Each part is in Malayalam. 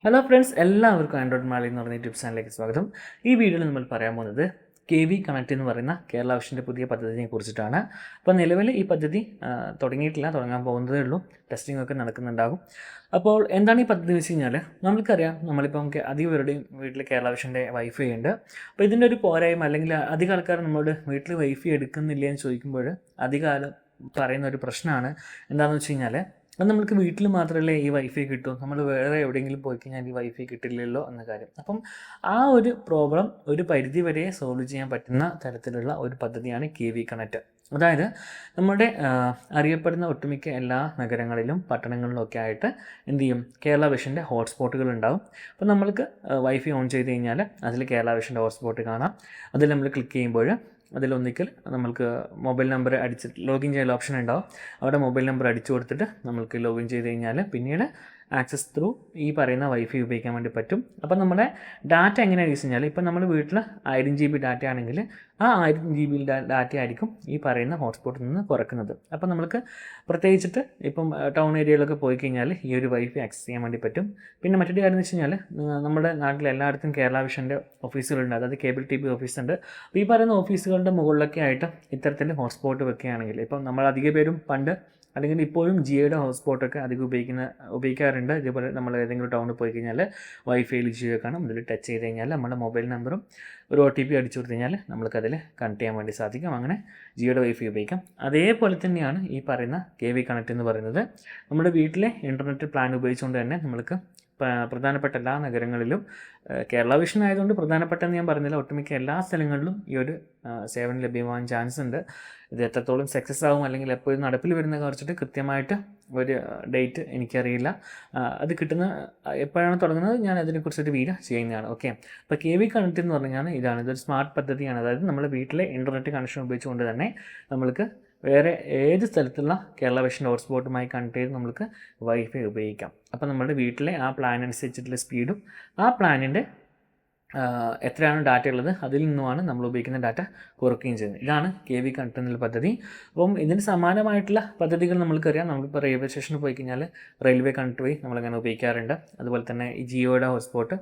ഹലോ ഫ്രണ്ട്സ്, എല്ലാവർക്കും ആൻഡ്രോയിഡ് മാളി എന്ന് പറഞ്ഞ യൂട്യൂബ് ചാനലിലേക്ക് സ്വാഗതം. ഈ വീഡിയോയിൽ നമ്മൾ പറയാൻ പോകുന്നത് KV കണക്ട് എന്ന് പറയുന്ന കേരള വിഷൻ്റെ പുതിയ പദ്ധതിയെ കുറിച്ചിട്ടാണ്. അപ്പോൾ നിലവിൽ ഈ പദ്ധതി തുടങ്ങിയിട്ടില്ല, തുടങ്ങാൻ പോകുന്നതേ ഉള്ളൂ. ടെസ്റ്റിംഗ് ഒക്കെ നടക്കുന്നുണ്ടാകും. അപ്പോൾ എന്താണ് ഈ പദ്ധതി വെച്ച് കഴിഞ്ഞാൽ, നമ്മൾക്കറിയാം നമ്മളിപ്പം അധികം പേരുടെയും വീട്ടിൽ കേരള വിഷൻ്റെ വൈഫൈ ഉണ്ട്. അപ്പോൾ ഇതിൻ്റെ ഒരു പോരായ്മ, അല്ലെങ്കിൽ അധികം ആൾക്കാർ നമ്മളോട് വീട്ടിൽ വൈഫൈ എടുക്കുന്നില്ല എന്ന് ചോദിക്കുമ്പോൾ അധികം ആൾ പറയുന്ന ഒരു പ്രശ്നമാണ് എന്താണെന്ന് വെച്ച് കഴിഞ്ഞാൽ, അത് നമുക്ക് വീട്ടിൽ മാത്രമല്ലേ ഈ വൈഫൈ കിട്ടൂ, നമ്മൾ വേറെ എവിടെയെങ്കിലും പോയി കഴിഞ്ഞാൽ ഈ വൈഫൈ കിട്ടില്ലല്ലോ എന്ന കാര്യം. അപ്പം ആ ഒരു പ്രോബ്ലം ഒരു പരിധി വരെ സോൾവ് ചെയ്യാൻ പറ്റുന്ന തരത്തിലുള്ള ഒരു പദ്ധതിയാണ് KV കണക്ട്. അതായത് നമ്മുടെ അറിയപ്പെടുന്ന ഒട്ടുമിക്ക എല്ലാ നഗരങ്ങളിലും പട്ടണങ്ങളിലും ഒക്കെ ആയിട്ട് എന്ത് ചെയ്യും, കേരള വിഷൻ്റെ ഹോട്ട്സ്പോട്ടുകൾ ഉണ്ടാവും. അപ്പോൾ നമ്മൾക്ക് വൈഫൈ ഓൺ ചെയ്ത് കഴിഞ്ഞാൽ അതിൽ കേരള വിഷൻ്റെ ഹോട്ട്സ്പോട്ട് കാണാം. അതിൽ നമ്മൾ ക്ലിക്ക് ചെയ്യുമ്പോൾ അതിലൊന്നിക്കൽ നമ്മൾക്ക് മൊബൈൽ നമ്പർ അടിച്ചിട്ട് ലോഗിൻ ചെയ്യാൻ ഓപ്ഷൻ ഉണ്ടാവും. അവിടെ മൊബൈൽ നമ്പർ അടിച്ചു കൊടുത്തിട്ട് നമ്മൾക്ക് ലോഗിൻ ചെയ്ത് കഴിഞ്ഞാൽ പിന്നീട് ആക്സസ് ത്രൂ ഈ പറയുന്ന വൈഫൈ ഉപയോഗിക്കാൻ വേണ്ടി പറ്റും. അപ്പോൾ നമ്മുടെ ഡാറ്റ എങ്ങനെയാണെന്ന് വെച്ച് കഴിഞ്ഞാൽ, ഇപ്പം നമ്മൾ വീട്ടിൽ 1000 GB ഡാറ്റ ആണെങ്കിൽ ആ 1000 GB ഡാറ്റ ആയിരിക്കും ഈ പറയുന്ന ഹോട്ട്സ്പോട്ടിൽ നിന്ന് കുറക്കുന്നത്. അപ്പോൾ നമുക്ക് പ്രത്യേകിച്ചിട്ട് ഇപ്പം ടൗൺ ഏരിയയിലൊക്കെ പോയി കഴിഞ്ഞാൽ ഈ ഒരു വൈഫൈ ആക്സസ് ചെയ്യാൻ വേണ്ടി പറ്റും. പിന്നെ മറ്റൊരു കാര്യം എന്ന് വെച്ച് കഴിഞ്ഞാൽ, നമ്മുടെ നാട്ടിൽ എല്ലായിടത്തും കേരള വിഷൻ്റെ ഓഫീസുകളുണ്ട്, അതായത് കേബിൾ TV ഓഫീസുണ്ട്. അപ്പോൾ ഈ പറയുന്ന ഓഫീസുകളുടെ മുകളിലൊക്കെ ആയിട്ട് ഇത്തരത്തിൽ ഹോട്ട്സ്പോട്ട് വെക്കുകയാണെങ്കിൽ, ഇപ്പം നമ്മൾ അധിക പേരും പണ്ട് അല്ലെങ്കിൽ ഇപ്പോഴും ജിയോയുടെ ഹോട്ട്സ്പോട്ടൊക്കെ അധികം ഉപയോഗിക്കാറുണ്ട്. ഇതേപോലെ നമ്മൾ ഏതെങ്കിലും ടൗണിൽ പോയി കഴിഞ്ഞാൽ വൈഫൈയിൽ ജിയോ കാണും. ഇതിൽ ടച്ച് ചെയ്ത് കഴിഞ്ഞാൽ നമ്മുടെ മൊബൈൽ നമ്പറും ഒരു OTP അടിച്ചു കൊടുത്തു കഴിഞ്ഞാൽ നമ്മൾക്കതിൽ കണക്ട് ചെയ്യാൻ വേണ്ടി സാധിക്കും. അങ്ങനെ ജിയോയുടെ വൈഫൈ ഉപയോഗിക്കാം. അതേപോലെ തന്നെയാണ് ഈ പറയുന്ന KV കണക്ട് എന്ന് പറയുന്നത്. നമ്മുടെ വീട്ടിലെ ഇൻ്റർനെറ്റ് പ്ലാൻ ഉപയോഗിച്ചുകൊണ്ട് തന്നെ നമ്മൾക്ക് പ്രധാനപ്പെട്ട എല്ലാ നഗരങ്ങളിലും, കേരള വിഷൻ ആയതുകൊണ്ട് പ്രധാനപ്പെട്ടെന്ന് ഞാൻ പറഞ്ഞില്ല, ഒട്ടുമിക്ക എല്ലാ സ്ഥലങ്ങളിലും ഈ ഒരു സേവനം ലഭ്യമാകാൻ ചാൻസ് ഉണ്ട്. ഇത് എത്രത്തോളം സക്സസ് ആകും അല്ലെങ്കിൽ എപ്പോഴും നടപ്പിൽ വരുന്ന കുറിച്ചിട്ട് കൃത്യമായിട്ട് ഒരു ഡേറ്റ് എനിക്കറിയില്ല. അത് കിട്ടുന്ന എപ്പോഴാണ് തുടങ്ങുന്നത് ഞാൻ അതിനെക്കുറിച്ചൊരു വീഡിയോ ചെയ്യുന്നതാണ്. ഓക്കെ, അപ്പോൾ KV കണക്ട് എന്ന് പറഞ്ഞാൽ ഇതൊരു സ്മാർട്ട് പദ്ധതിയാണ്. അതായത് നമ്മുടെ വീട്ടിലെ ഇൻ്റർനെറ്റ് കണക്ഷൻ ഉപയോഗിച്ചുകൊണ്ട് തന്നെ നമ്മൾക്ക് വേറെ ഏത് സ്ഥലത്തുള്ള കേരള വിഷൻ്റെ ഹോട്ട്സ്പോട്ടുമായി കണക്ട് ചെയ്ത് നമുക്ക് വൈഫൈ ഉപയോഗിക്കാം. അപ്പോൾ നമ്മുടെ വീട്ടിലെ ആ പ്ലാൻ അനുസരിച്ചിട്ടുള്ള സ്പീഡും ആ പ്ലാനിൻ്റെ എത്രയാണ് ഡാറ്റ ഉള്ളത് അതിൽ നിന്നുമാണ് നമ്മൾ ഉപയോഗിക്കുന്ന ഡാറ്റ കുറയ്ക്കുകയും ചെയ്യുന്നത്. ഇതാണ് KV കണക്ട് എന്നുള്ള പദ്ധതി. അപ്പം ഇതിന് സമാനമായിട്ടുള്ള പദ്ധതികൾ നമ്മൾക്കറിയാം. നമ്മളിപ്പോൾ റെയിൽവേ സ്റ്റേഷനിൽ പോയി കഴിഞ്ഞാൽ റെയിൽവേ കണക്ട് വഴി നമ്മളങ്ങനെ ഉപയോഗിക്കാറുണ്ട്. അതുപോലെ തന്നെ ഈ ജിയോയുടെ ഹോട്ട്സ്പോട്ട്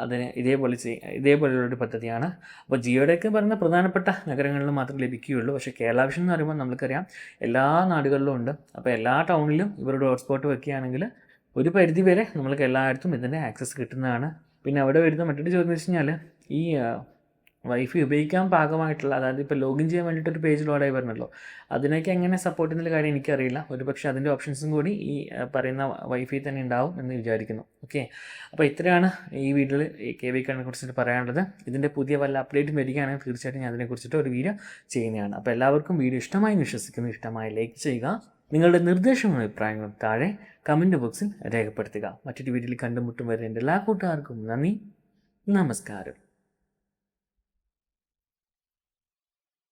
അതിന് ഇതേപോലെയുള്ളൊരു പദ്ധതിയാണ്. അപ്പോൾ ജിയോയുടെയൊക്കെ പറയുന്ന പ്രധാനപ്പെട്ട നഗരങ്ങളിൽ മാത്രമേ ലഭിക്കുകയുള്ളൂ. പക്ഷേ കേരള വിഷൻ എന്ന് പറയുമ്പോൾ നമ്മൾക്കറിയാം എല്ലാ നാടുകളിലും ഉണ്ട്. അപ്പോൾ എല്ലാ ടൗണിലും ഇവരുടെ ഹോട്ട്സ്പോട്ട് വെക്കുകയാണെങ്കിൽ ഒരു പരിധി വരെ നമ്മൾക്ക് എല്ലായിടത്തും ഇതിൻ്റെ ആക്സസ് കിട്ടുന്നതാണ്. പിന്നെ അവിടെ വരുന്ന മറ്റൊരു ചോദ്യം എന്ന് വെച്ച് കഴിഞ്ഞാൽ, ഈ വൈഫൈ ഉപയോഗിക്കാൻ പാകമായിട്ടുള്ള, അതായത് ഇപ്പോൾ ലോഗിൻ ചെയ്യാൻ വേണ്ടിയിട്ടൊരു പേജ് ലോഡായി വരണമല്ലോ, അതിനൊക്കെ എങ്ങനെ സപ്പോർട്ട് ചെയ്യുന്ന കാര്യം എനിക്കറിയില്ല. ഒരുപക്ഷെ അതിൻ്റെ ഓപ്ഷൻസും കൂടി ഈ പറയുന്ന വൈഫൈ തന്നെ ഉണ്ടാവും എന്ന് വിചാരിക്കുന്നു. ഓക്കെ, അപ്പോൾ ഇത്രയാണ് ഈ വീഡിയോയിൽ KV കണക്റ്റിനെ കുറിച്ചിട്ട് പറയാനുള്ളത്. ഇതിൻ്റെ പുതിയ വല്ല അപ്ഡേറ്റും വരികയാണെങ്കിൽ തീർച്ചയായിട്ടും ഞാൻ അതിനെക്കുറിച്ചിട്ട് ഒരു വീഡിയോ ചെയ്യുന്നതാണ്. അപ്പോൾ എല്ലാവർക്കും വീഡിയോ ഇഷ്ടമായി വിശ്വസിക്കുന്നു. ഇഷ്ടമായി ലൈക്ക് ചെയ്യുക. നിങ്ങളുടെ നിർദ്ദേശങ്ങളും അഭിപ്രായങ്ങളും താഴെ കമൻറ്റ് ബോക്സിൽ രേഖപ്പെടുത്തുക. മറ്റൊരു വീഡിയോയിൽ കണ്ടുമുട്ടും വരെ എൻ്റെ എല്ലാ കൂട്ടുകാർക്കും നന്ദി, നമസ്കാരം.